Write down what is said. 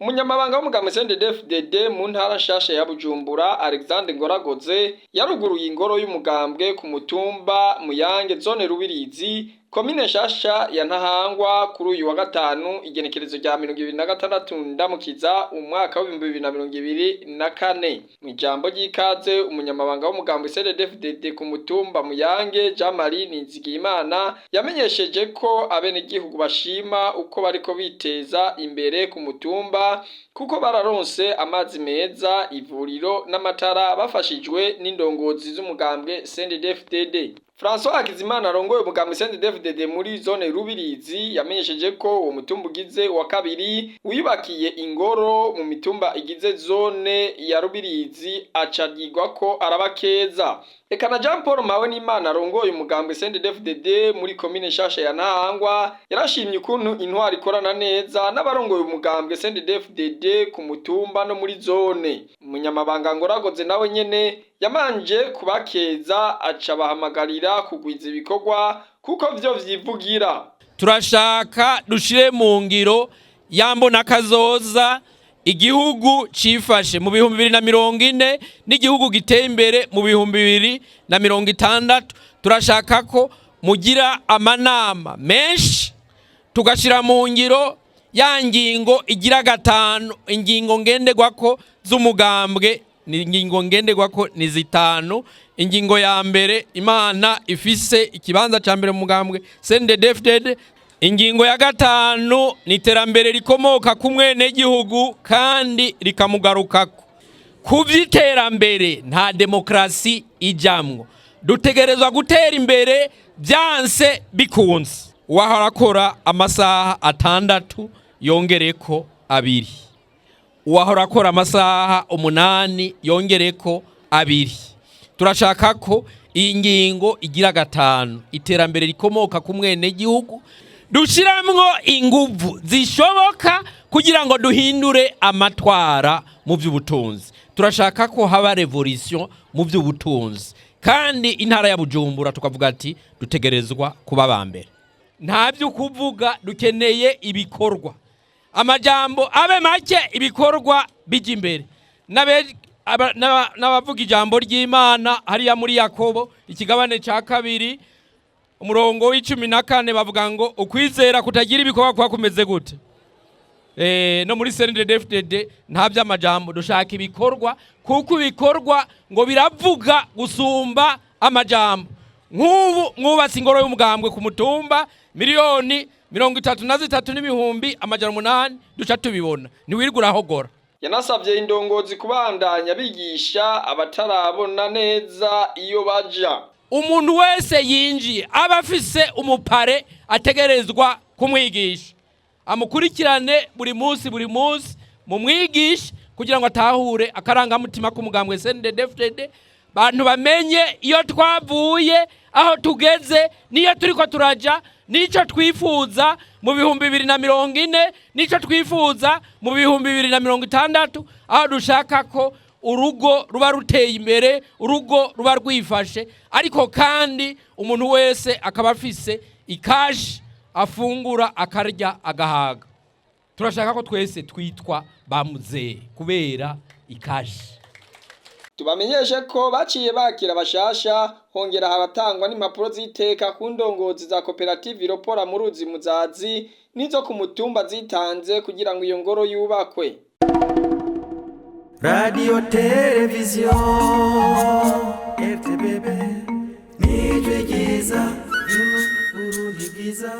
umunyamabanga w'umugambi CNDD-FDD mu ntara nshasha ya Bujumbura Alexandre Ngoragoze yaruguruye ingoro y'umugambwe ku mutumba Muyange zone Rubirizi komine nshasha ya Ntahangwa kuri uyu wa gatanu igenekerezo rya 2026 ndamukiza umwaka wa 2024 mu ijambo ry'ikaze umunyamabanga w'umugambi CNDD-FDD ku mutumba Muyange Jean-Marie Nizigiyimana yamenyesheje ko abenegihugu bashima uko bariko biteza imbere ku mutumba kuko bararonse amazi meza ivuriro n'amatara bafashijwe n'indongozi z'umugambwe CNDD-FDD. François Hakizimana arongoye umugambi CNDD-FDD muri zone Rubirizi yamenyesheje ko uwo mutumba ugize wa kabiri wibakiye ingoro mu mitumba igize zone ya Rubirizi acagirwa ko arabakeza. Eka na Jean Paul Mawe n'Imana arongoye umugambi CNDD-FDD muri komine nshasha ya Ntahangwa yarashimye ukuntu intwari ikorana neza n'abarongoye umugambi CNDD-FDD ku mutumba no muri zone. Umunyamabanga Ngoragoze nawe nyene yamanje kubakeza aca bahamagarira kugwiza ibikorwa kuko vyo vyivugira. Turashaka dushire mu ngiro yambona kazoza igihugu cifashe mu 2040 n'igihugu giteye imbere mu 2060. Turashaka ko mugira amanama menshi tugashira mu ngiro ya ngingo igira gatanu ingingo ngenderwako z'umugambwe ingingo ngenderwako ni zitanu. Ingingo ya mbere Imana ifise ikibanza ca mbere mu mugambwe CNDD-FDD. Ingingo ya gatanu ni iterambere rikomoka ku mwenegihugu kandi rikamugarukako. Kuvy'iterambere nta demokarasi ijamwo. Dutegerezwa gutera imbere byanse bikunze. Uwahorakora amasaha 6 yongereko 2. Uwahorakora amasaha 8 yongereko 2. Turashaka ko iyi ngingo igira gatanu iterambere rikomoka ku mwenegihugu dushiramwo inguvu zishoboka kugira ngo duhindure amatwara mu by'ubutunzi. Turashaka ko haba revolution mu by'ubutunzi kandi intara ya Bujumbura tukavuga ati dutegerezwa kuba bambere. Nta byo kuvuga dukeneye ibikorwa. Amajambo abe make ibikorwa bije imbere. N'abavuga ijambo ry'Imana hariya muri Yakobo ikigabane ca 2 umurongo w'14 bavuga ngo ukwizera kutagira ibikorwa kwa kumeze gute. No muri CNDD-FDD nta by'amajambo dushaka ibikorwa kuko ibikorwa ngo biravuga gusumba amajambo. Nk'ubu mwubatse ingoro y'umugambwe ku mutumba miliyoni 33,800 duca tubibona niwirigura hogora. Yanasabye indongozi kubandanya bigisha abatarabona neza iyo baja. Umuntu wese yinjiye abafise umupare ategerezwa kumwigisha. Amukurikirane buri munsi mu mwigisha kugira ngo atahure akaranga mutima k'umugambwe CNDD-FDD. Bantu bamenye iyo twavuye aho tugeze niyo turiko turaja nico twifuza mu 2040 nico twifuza mu 2060 aho dushaka ko urugo ruba ruteye imbere urugo ruba rwifashe ariko kandi umuntu wese akaba afise ikashi afungura akarya agahaga. Turashaka ko twese twitwa bamuze kubera ikashi. Tubamenyeshe ko baciye bakira bashasha hongera haratangwa n'impapuro z'iteka ku ndongozi za koperative iropora mu ruzi muzazi nizo ku mutumba zitanze kugira ngo iyo ngoro yubakwe. Radio Television RTBB nijwe giza Burundi giza.